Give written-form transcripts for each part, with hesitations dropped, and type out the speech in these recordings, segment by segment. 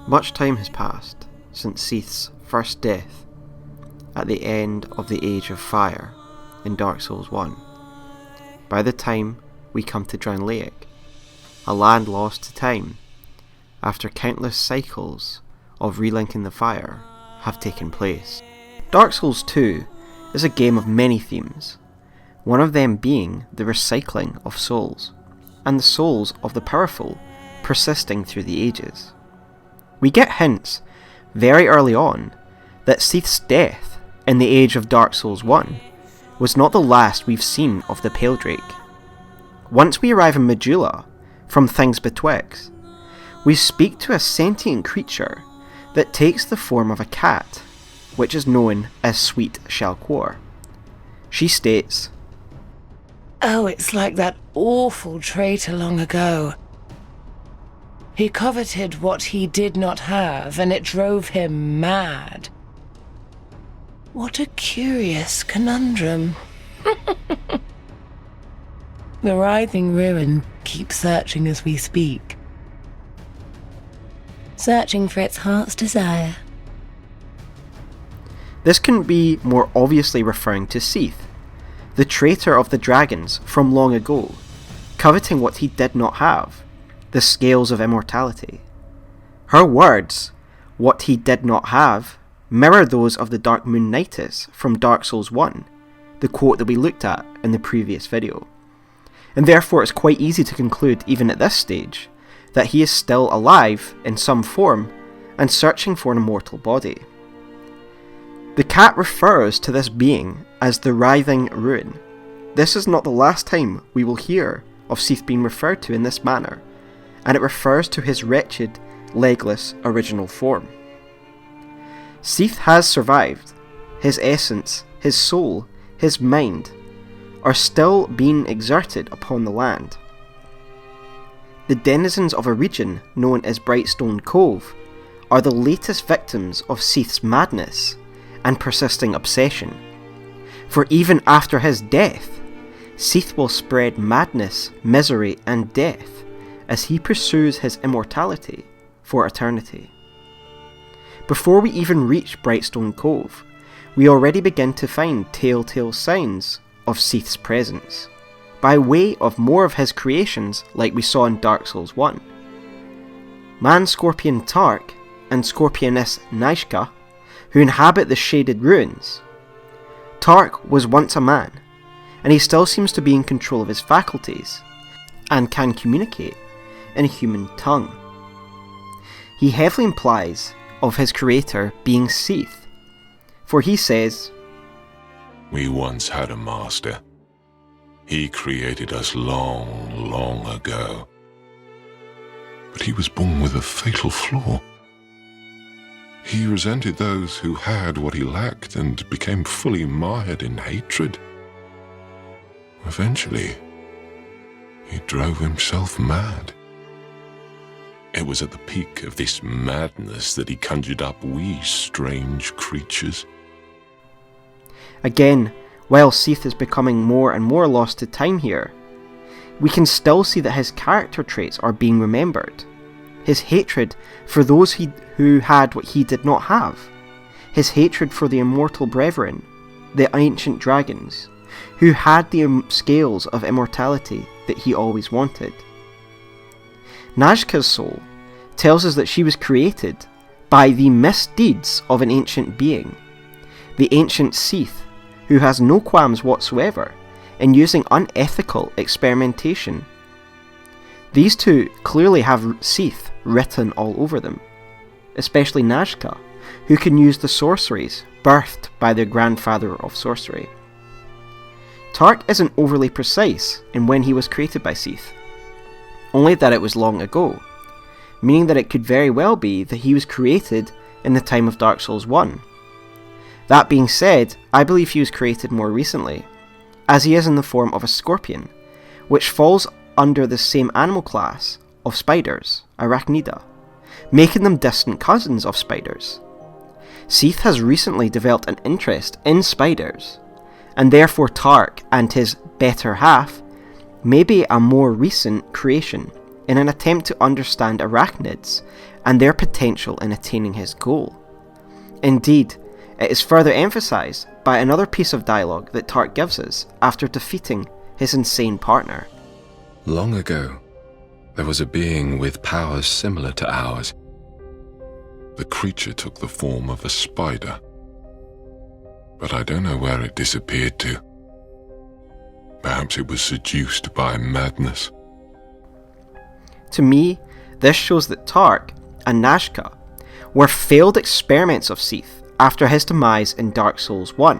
Much time has passed since Seath's first death at the end of the Age of Fire in Dark Souls 1. By the time we come to Trilogy, a land lost to time, after countless cycles of relinking the fire have taken place. Dark Souls 2 is a game of many themes, one of them being the recycling of souls, and the souls of the powerful persisting through the ages. We get hints very early on that Seath's death in the age of Dark Souls 1 was not the last we've seen of the Paledrake. Once we arrive in Majula, from Things Betwixt, we speak to a sentient creature that takes the form of a cat, which is known as Sweet Shalquor. She states, "Oh, it's like that awful traitor long ago. He coveted what he did not have, and it drove him mad. What a curious conundrum." The writhing ruin keeps searching as we speak. Searching for its heart's desire. This couldn't be more obviously referring to Seath, the traitor of the dragons from long ago, coveting what he did not have, the scales of immortality. Her words, "what he did not have," mirror those of the Dark Moon Knights from Dark Souls 1, the quote that we looked at in the previous video. And therefore it's quite easy to conclude, even at this stage, that he is still alive in some form and searching for an immortal body. The cat refers to this being as the writhing ruin. This is not the last time we will hear of Seath being referred to in this manner, and it refers to his wretched, legless original form. Seath has survived. His essence, his soul, his mind are still being exerted upon the land. The denizens of a region known as Brightstone Cove are the latest victims of Seath's madness and persisting obsession. For even after his death, Seath will spread madness, misery, and death as he pursues his immortality for eternity. Before we even reach Brightstone Cove, we already begin to find telltale signs of Seath's presence, by way of more of his creations like we saw in Dark Souls 1. Man-Scorpion Tark and Scorpioness Naishka, who inhabit the Shaded Ruins. Tark was once a man, and he still seems to be in control of his faculties, and can communicate in a human tongue. He heavily implies of his creator being Seath, for he says, "We once had a master. He created us long, long ago. But he was born with a fatal flaw. He resented those who had what he lacked and became fully mired in hatred. Eventually, he drove himself mad. It was at the peak of this madness that he conjured up we strange creatures." Again, while Seath is becoming more and more lost to time here, we can still see that his character traits are being remembered. His hatred for those who had what he did not have. His hatred for the immortal brethren, the ancient dragons, who had the scales of immortality that he always wanted. Najka's soul tells us that she was created by the misdeeds of an ancient being, the ancient Seath, who has no qualms whatsoever in using unethical experimentation. These two clearly have Seath written all over them, especially Najka, who can use the sorceries birthed by their grandfather of sorcery. Tark isn't overly precise in when he was created by Seath, only that it was long ago, meaning that it could very well be that he was created in the time of Dark Souls 1. That being said, I believe he was created more recently, as he is in the form of a scorpion, which falls under the same animal class of spiders, Arachnida, making them distant cousins of spiders. Seath has recently developed an interest in spiders, and therefore Tark and his better half may be a more recent creation in an attempt to understand arachnids and their potential in attaining his goal. Indeed, it is further emphasised by another piece of dialogue that Tark gives us after defeating his insane partner. Long ago, there was a being with powers similar to ours. The creature took the form of a spider, but I don't know where it disappeared to. Perhaps it was seduced by madness. To me, this shows that Tark and Nazca were failed experiments of Seath after his demise in Dark Souls 1,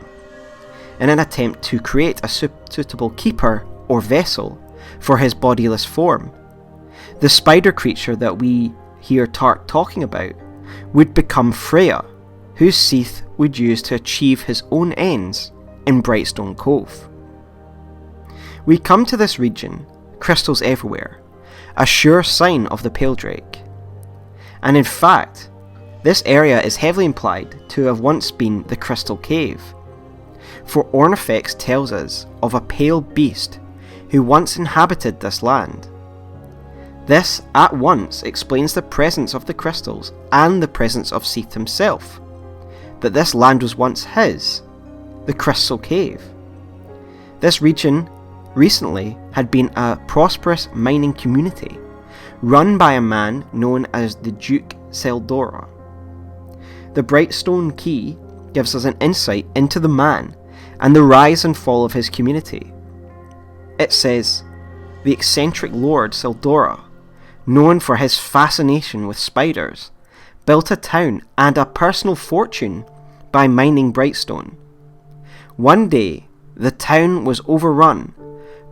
in an attempt to create a suitable keeper or vessel for his bodiless form. The spider creature that we hear Tark talking about would become Freya, whose Seath would use to achieve his own ends in Brightstone Cove. We come to this region, crystals everywhere, a sure sign of the Paledrake. And in fact, this area is heavily implied to have once been the Crystal Cave, for Ornifex tells us of a pale beast who once inhabited this land. This at once explains the presence of the crystals and the presence of Seath himself, that this land was once his, the Crystal Cave. This region recently had been a prosperous mining community, run by a man known as the Duke Seldora. The Brightstone Key gives us an insight into the man and the rise and fall of his community. It says, the eccentric Lord Seldora, known for his fascination with spiders, built a town and a personal fortune by mining Brightstone. One day, the town was overrun,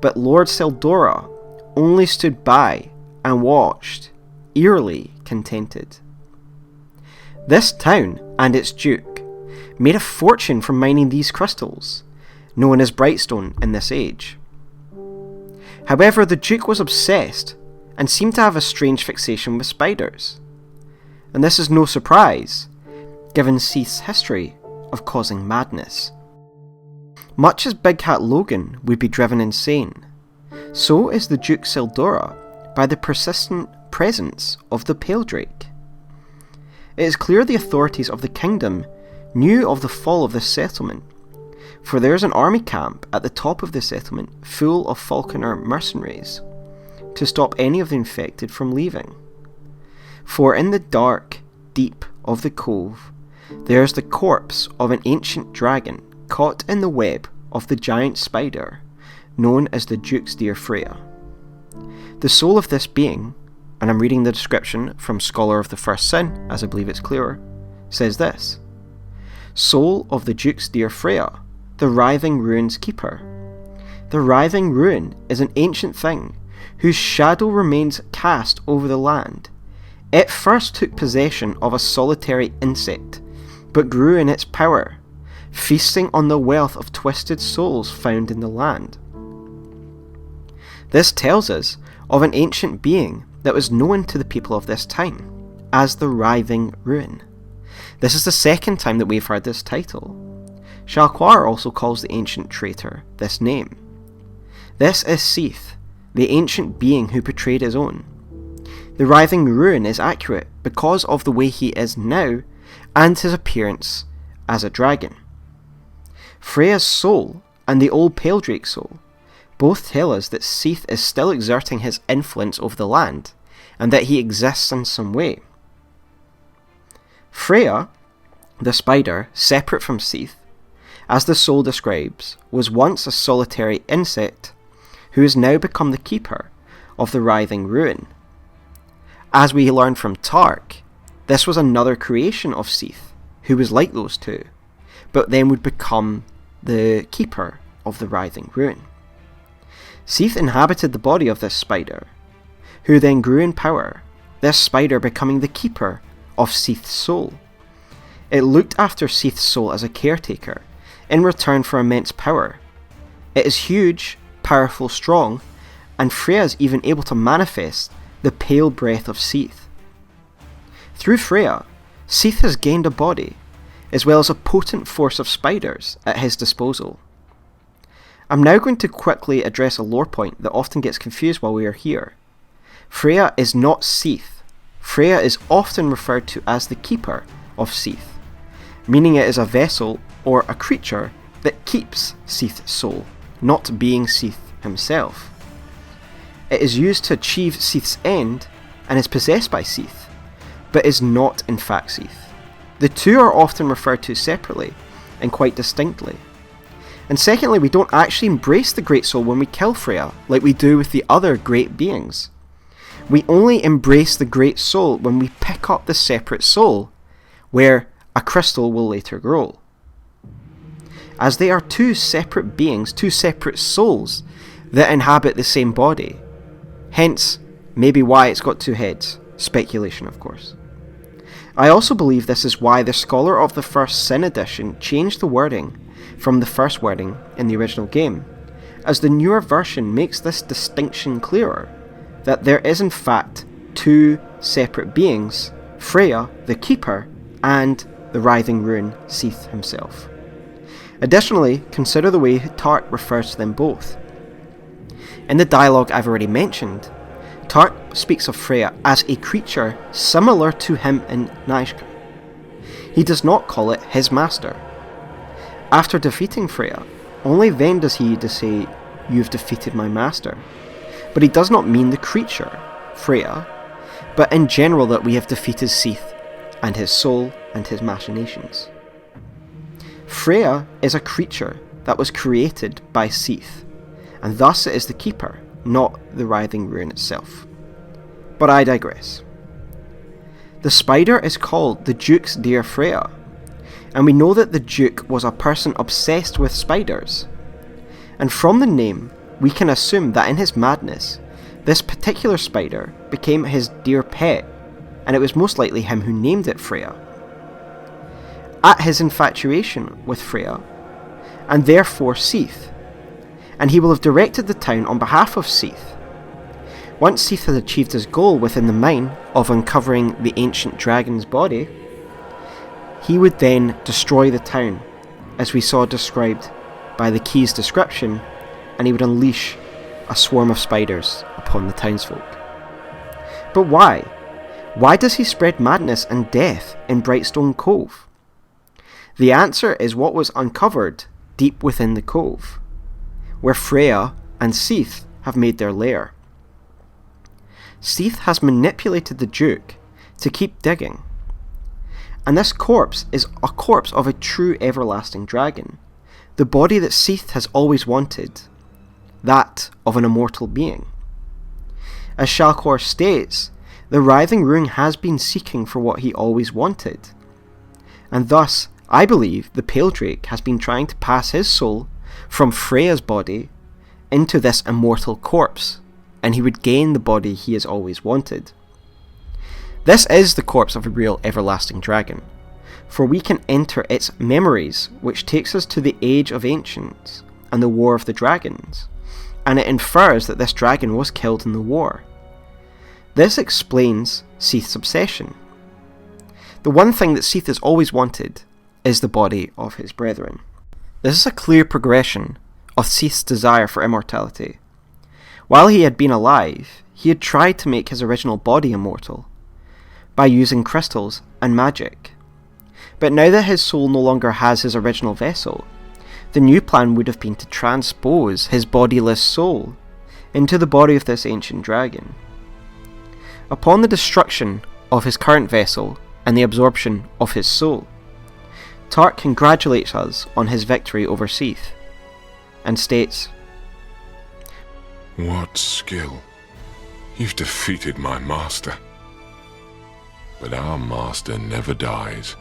but Lord Seldora only stood by and watched, eerily contented. This town and its duke made a fortune from mining these crystals, known as Brightstone in this age. However, the duke was obsessed and seemed to have a strange fixation with spiders. And this is no surprise, given Seath's history of causing madness. Much as Big Hat Logan would be driven insane, so is the Duke Seldora by the persistent presence of the Paledrake. It is clear the authorities of the kingdom knew of the fall of this settlement, for there is an army camp at the top of the settlement full of Falconer mercenaries, to stop any of the infected from leaving. For in the dark deep of the cove, there is the corpse of an ancient dragon caught in the web of the giant spider, known as the Duke's dear Freya. The soul of this being, and I'm reading the description from Scholar of the First Sin, as I believe it's clearer, says this: Soul of the Duke's dear Freya, the writhing ruin's keeper. The writhing ruin is an ancient thing, whose shadow remains cast over the land. It first took possession of a solitary insect, but grew in its power, feasting on the wealth of twisted souls found in the land. This tells us of an ancient being that was known to the people of this time as the Writhing Ruin. This is the second time that we've heard this title. Shalquar also calls the ancient traitor this name. This is Seath, the ancient being who betrayed his own. The Writhing Ruin is accurate because of the way he is now and his appearance as a dragon. Freya's soul and the old Paledrake soul both tell us that Seath is still exerting his influence over the land, and that he exists in some way. Freya, the spider, separate from Seath, as the soul describes, was once a solitary insect who has now become the keeper of the Writhing Ruin. As we learn from Tark, this was another creation of Seath, who was like those two, but then would become the keeper of the Writhing Ruin. Seath inhabited the body of this spider, who then grew in power, this spider becoming the keeper of Seath's soul. It looked after Seath's soul as a caretaker, in return for immense power. It is huge, powerful, strong, and Freya is even able to manifest the pale breath of Seath. Through Freya, Seath has gained a body, as well as a potent force of spiders at his disposal. I'm now going to quickly address a lore point that often gets confused while we are here. Freya is not Seath. Freya is often referred to as the keeper of Seath, meaning it is a vessel or a creature that keeps Seath's soul, not being Seath himself. It is used to achieve Seath's end and is possessed by Seath, but is not in fact Seath. The two are often referred to separately and quite distinctly. And secondly, we don't actually embrace the Great Soul when we kill Freya, like we do with the other great beings. We only embrace the Great Soul when we pick up the separate soul, where a crystal will later grow. As they are two separate beings, two separate souls that inhabit the same body. Hence, maybe why it's got two heads. Speculation, of course. I also believe this is why the scholar of the first Sin edition changed the wording from the first wording in the original game, as the newer version makes this distinction clearer, that there is in fact two separate beings, Freya, the Keeper, and the Writhing Rune, Seath himself. Additionally, consider the way Tark refers to them both. In the dialogue I've already mentioned, Tark speaks of Freya as a creature similar to him in Naishka. He does not call it his master. After defeating Freya, only then does he say, "You've defeated my master." But he does not mean the creature, Freya, but in general that we have defeated Seath and his soul and his machinations. Freya is a creature that was created by Seath, and thus it is the Keeper, not the Writhing Rune itself. But I digress. The spider is called the Duke's dear Freya, and we know that the Duke was a person obsessed with spiders. And from the name, we can assume that in his madness, this particular spider became his dear pet, and it was most likely him who named it Freya. At his infatuation with Freya, and therefore Seath, and he will have directed the town on behalf of Seath. Once Seath had achieved his goal within the mine of uncovering the ancient dragon's body, he would then destroy the town, as we saw described by the key's description, and he would unleash a swarm of spiders upon the townsfolk. But why? Why does he spread madness and death in Brightstone Cove? The answer is what was uncovered deep within the cove, where Freya and Seath have made their lair. Seath has manipulated the Duke to keep digging, and this corpse is a corpse of a true everlasting dragon, the body that Seath has always wanted, that of an immortal being. As Shalcor states, the Writhing Rune has been seeking for what he always wanted, and thus I believe the Paledrake has been trying to pass his soul from Freya's body into this immortal corpse, and he would gain the body he has always wanted. This is the corpse of a real everlasting dragon, for we can enter its memories, which takes us to the Age of Ancients and the War of the Dragons, and it infers that this dragon was killed in the war. This explains Seath's obsession. The one thing that Seath has always wanted is the body of his brethren. This is a clear progression of Seath's desire for immortality. While he had been alive, he had tried to make his original body immortal by using crystals and magic. But now that his soul no longer has his original vessel, the new plan would have been to transpose his bodiless soul into the body of this ancient dragon. Upon the destruction of his current vessel and the absorption of his soul, Tark congratulates us on his victory over Seath, and states, What skill! You've defeated my master. But our master never dies,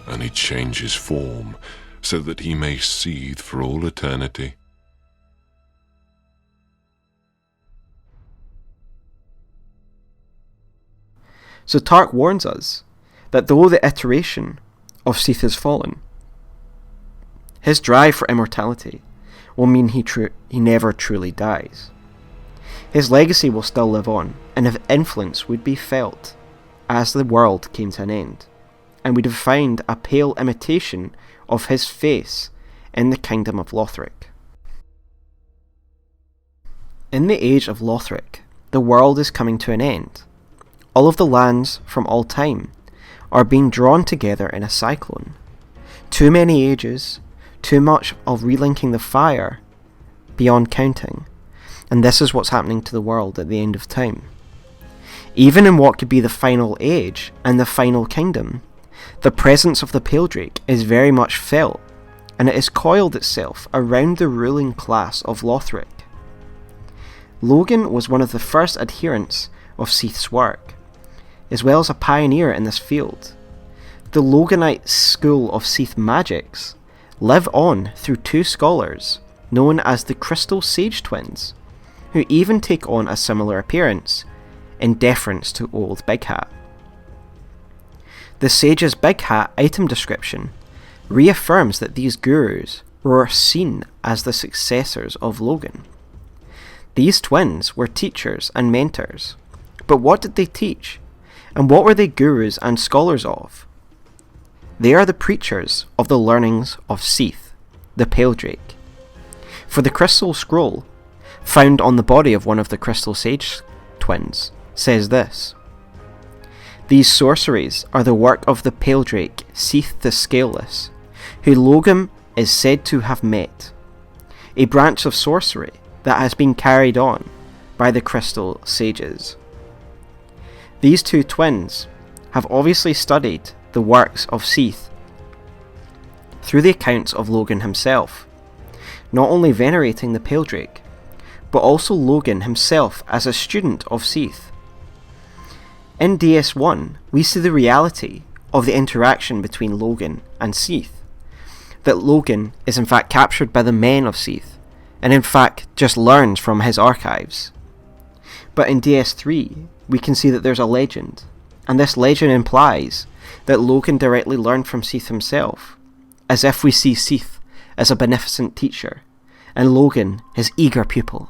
and he changes form so that he may seethe for all eternity. So Tark warns us that though the iteration of Seath has fallen, his drive for immortality will mean he never truly dies. His legacy will still live on, and his influence would be felt as the world came to an end, and we'd have found a pale imitation of his face in the kingdom of Lothric. In the age of Lothric, the world is coming to an end. All of the lands from all time are being drawn together in a cyclone. Too many ages, too much of relinking the fire, beyond counting, and this is what's happening to the world at the end of time. Even in what could be the final age and the final kingdom, the presence of the Paledrake is very much felt, and it has coiled itself around the ruling class of Lothric. Logan was one of the first adherents of Seath's work, as well as a pioneer in this field. The Loganite school of Seath magics live on through two scholars known as the Crystal Sage Twins, who even take on a similar appearance in deference to Old Big Hat. The Sage's Big Hat item description reaffirms that these gurus were seen as the successors of Logan. These twins were teachers and mentors, but what did they teach, and what were they gurus and scholars of? They are the preachers of the learnings of Seath, the Paledrake. For the Crystal Scroll, found on the body of one of the Crystal Sage twins, says this: "These sorceries are the work of the Paledrake Seath the Scaleless, who Logan is said to have met, a branch of sorcery that has been carried on by the Crystal Sages." These two twins have obviously studied the works of Seath through the accounts of Logan himself, not only venerating the Paledrake, but also Logan himself as a student of Seath. In DS1, we see the reality of the interaction between Logan and Seath, that Logan is in fact captured by the men of Seath, and in fact just learns from his archives. But in DS3, we can see that there's a legend, and this legend implies that Logan directly learned from Seath himself, as if we see Seath as a beneficent teacher, and Logan his eager pupil.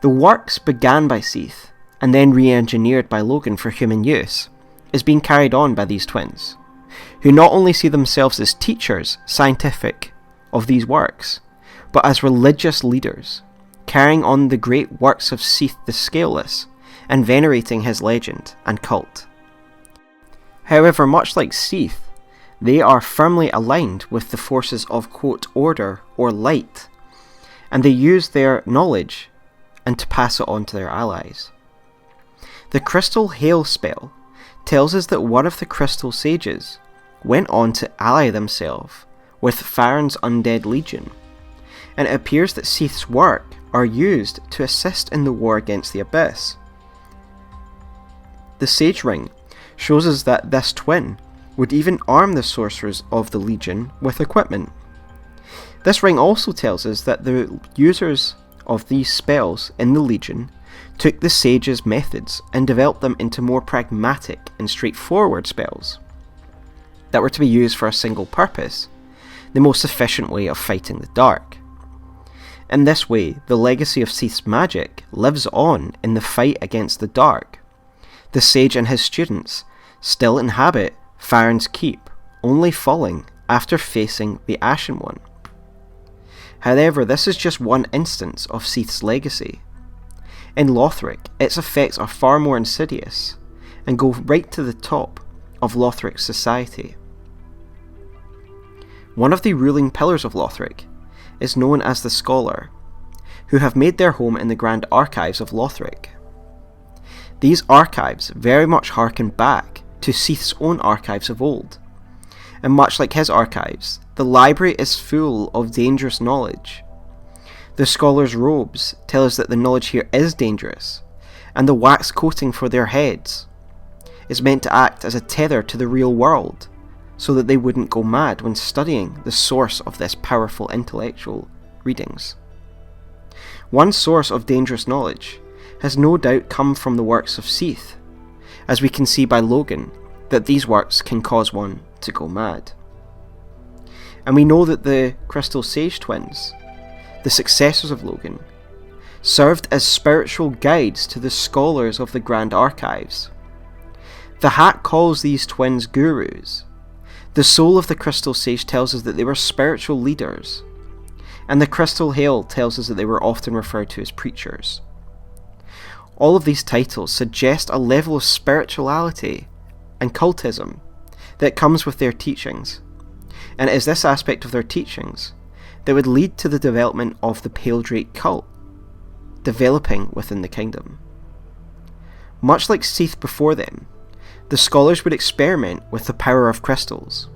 The works began by Seath, and then re-engineered by Logan for human use, is being carried on by these twins, who not only see themselves as teachers, scientific, of these works, but as religious leaders, carrying on the great works of Seath the Scaleless, and venerating his legend and cult. However, much like Seath, they are firmly aligned with the forces of, quote, order or light, and they use their knowledge and to pass it on to their allies. The Crystal Hail spell tells us that one of the Crystal Sages went on to ally themselves with Farron's Undead Legion, and it appears that Seath's work are used to assist in the war against the Abyss. The Sage Ring shows us that this twin would even arm the sorcerers of the Legion with equipment. This ring also tells us that the users of these spells in the Legion took the Sage's methods and developed them into more pragmatic and straightforward spells that were to be used for a single purpose, the most efficient way of fighting the dark. In this way, the legacy of Seath's magic lives on in the fight against the dark. The Sage and his students still inhabit Farron's Keep, only falling after facing the Ashen One. However, this is just one instance of Seath's legacy. In Lothric, its effects are far more insidious, and go right to the top of Lothric's society. One of the ruling pillars of Lothric is known as the Scholar, who have made their home in the Grand Archives of Lothric. These archives very much harken back to Seath's own archives of old, and much like his archives, the library is full of dangerous knowledge. The Scholar's robes tell us that the knowledge here is dangerous, and the wax coating for their heads is meant to act as a tether to the real world, so that they wouldn't go mad when studying the source of this powerful intellectual readings. One source of dangerous knowledge has no doubt come from the works of Seath, as we can see by Logan that these works can cause one to go mad. And we know that the Crystal Sage twins, the successors of Logan, served as spiritual guides to the scholars of the Grand Archives. The Hat calls these twins gurus. The soul of the Crystal Sage tells us that they were spiritual leaders, and the Crystal Hail tells us that they were often referred to as preachers. All of these titles suggest a level of spirituality and cultism that comes with their teachings, and it is this aspect of their teachings that would lead to the development of the Paledrake cult, developing within the kingdom. Much like Seath before them, the scholars would experiment with the power of crystals.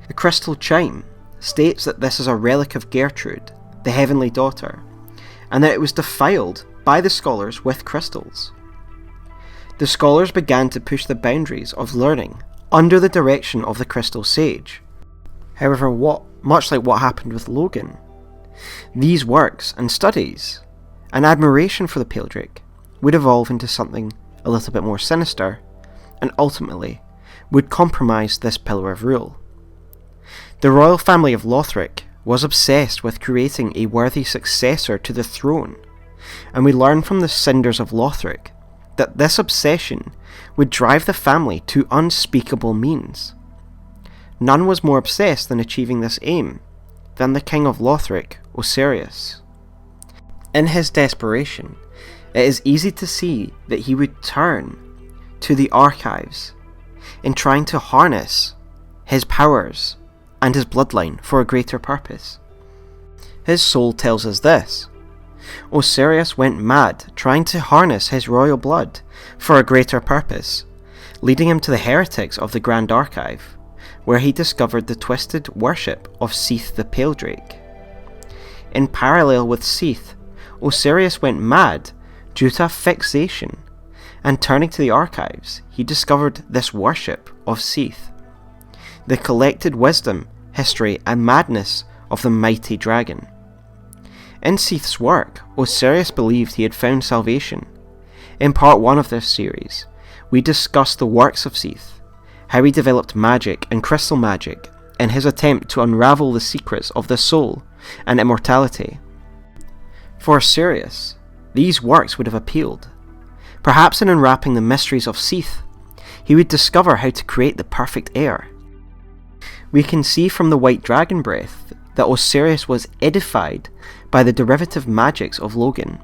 The crystal chime states that this is a relic of Gertrude, the heavenly daughter, and that it was defiled by the scholars with crystals. The scholars began to push the boundaries of learning under the direction of the Crystal Sage. However, much like what happened with Logan, these works and studies and admiration for the Paledrake would evolve into something a little bit more sinister, and ultimately would compromise this pillar of rule. The royal family of Lothric was obsessed with creating a worthy successor to the throne, and we learn from the Cinders of Lothric that this obsession would drive the family to unspeakable means. None was more obsessed in achieving this aim than the king of Lothric, Ocerios. In his desperation, it is easy to see that he would turn to the archives in trying to harness his powers and his bloodline for a greater purpose. His soul tells us this: Ocerios went mad trying to harness his royal blood for a greater purpose, leading him to the heretics of the Grand Archive, where he discovered the twisted worship of Seath the Paledrake. In parallel with Seath, Ocerios went mad due to a fixation, and turning to the archives, he discovered this worship of Seath, the collected wisdom, history, and madness of the mighty dragon. In Seath's work, Ocerios believed he had found salvation. In part 1 of this series, we discussed the works of Seath, how he developed magic and crystal magic in his attempt to unravel the secrets of the soul and immortality. For Ocerios, these works would have appealed. Perhaps in unwrapping the mysteries of Seath, he would discover how to create the perfect heir. We can see from the White Dragon Breath that Ocerios was edified by the derivative magics of Logan,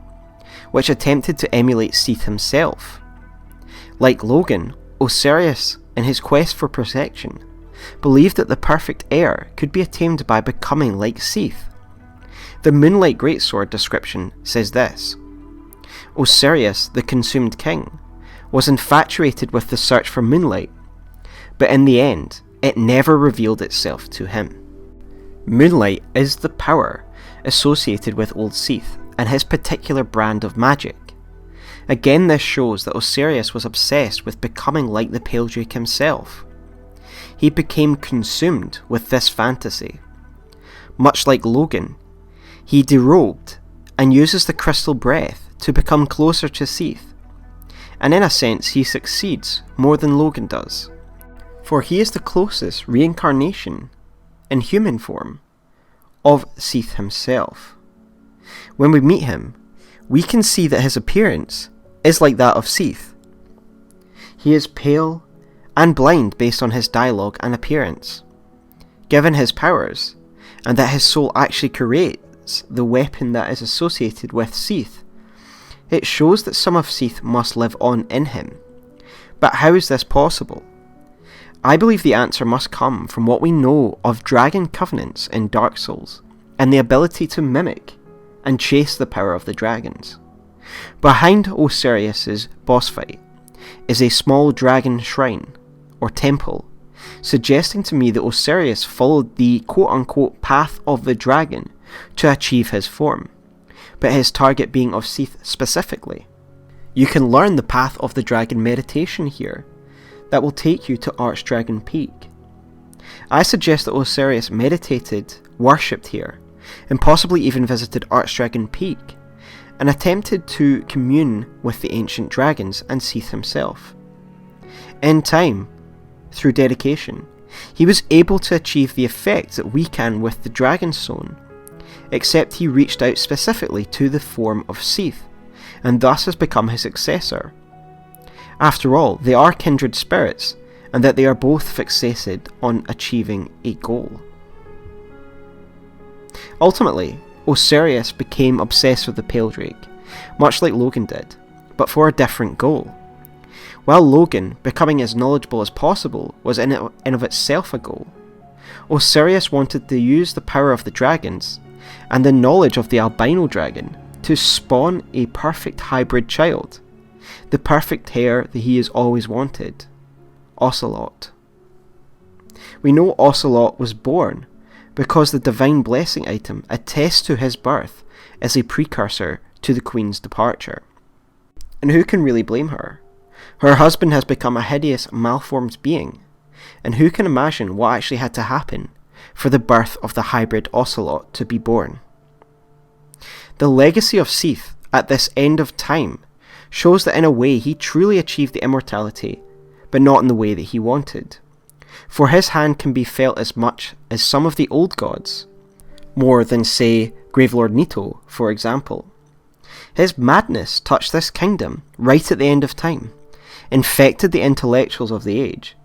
which attempted to emulate Seath himself. Like Logan, Ocerios, in his quest for perfection, believed that the perfect heir could be attained by becoming like Seath. The Moonlight Greatsword description says this: Ocerios, the consumed king, was infatuated with the search for moonlight, but in the end, it never revealed itself to him. Moonlight is the power associated with Old Seath and his particular brand of magic. Again, this shows that Ocerios was obsessed with becoming like the Paledrake himself. He became consumed with this fantasy. Much like Logan, he derobed and uses the crystal breath to become closer to Seath, and in a sense he succeeds more than Logan does, for he is the closest reincarnation in human form of Seath himself. When we meet him, we can see that his appearance is like that of Seath. He is pale and blind based on his dialogue and appearance. Given his powers, and that his soul actually creates the weapon that is associated with Seath, it shows that some of Seath must live on in him. But how is this possible? I believe the answer must come from what we know of dragon covenants in Dark Souls, and the ability to mimic and chase the power of the dragons. Behind Ocerios' boss fight is a small dragon shrine, or temple, suggesting to me that Ocerios followed the quote-unquote path of the dragon to achieve his form, but his target being of Seath specifically. You can learn the path of the dragon meditation here, that will take you to Archdragon Peak. I suggest that Ocerios meditated, worshipped here, and possibly even visited Archdragon Peak, and attempted to commune with the ancient dragons and Seath himself. In time, through dedication, he was able to achieve the effect that we can with the Dragon Stone, except he reached out specifically to the form of Seath, and thus has become his successor. After all, they are kindred spirits, and that they are both fixated on achieving a goal. Ultimately, Ocerios became obsessed with the Paledrake, much like Logan did, but for a different goal. While Logan, becoming as knowledgeable as possible, was in of itself a goal, Ocerios wanted to use the power of the dragons, and the knowledge of the albino dragon, to spawn a perfect hybrid child, the perfect heir that he has always wanted, Ocelot. We know Ocelot was born because the Divine Blessing item attests to his birth as a precursor to the Queen's departure. And who can really blame her? Her husband has become a hideous, malformed being, and who can imagine what actually had to happen for the birth of the hybrid Ocelot to be born? The legacy of Seath at this end of time shows that in a way he truly achieved the immortality, but not in the way that he wanted. For his hand can be felt as much as some of the old gods, more than, say, Gravelord Nito, for example. His madness touched this kingdom right at the end of time, infected the intellectuals of the age,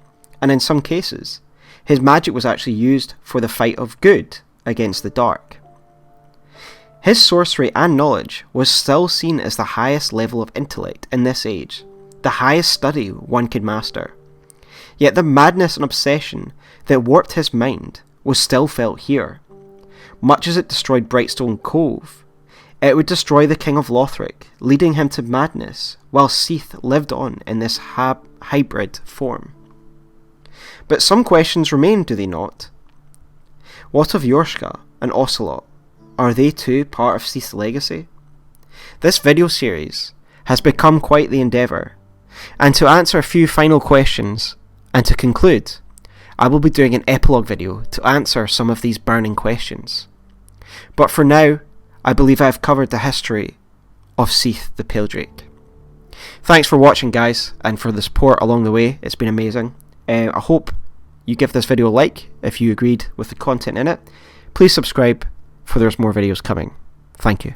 and in some cases, his magic was actually used for the fight of good against the dark. His sorcery and knowledge was still seen as the highest level of intellect in this age, the highest study one could master. Yet the madness and obsession that warped his mind was still felt here. Much as it destroyed Brightstone Cove, it would destroy the King of Lothric, leading him to madness, while Seath lived on in this hybrid form. But some questions remain, do they not? What of Yorshka and Ocelot? Are they too part of Seath's legacy? This video series has become quite the endeavour, and to answer a few final questions, and to conclude, I will be doing an epilogue video to answer some of these burning questions. But for now, I believe I have covered the history of Seath the Paledrake. Thanks for watching, guys, and for the support along the way. It's been amazing. I hope you give this video a like if you agreed with the content in it. Please subscribe, for there's more videos coming. Thank you.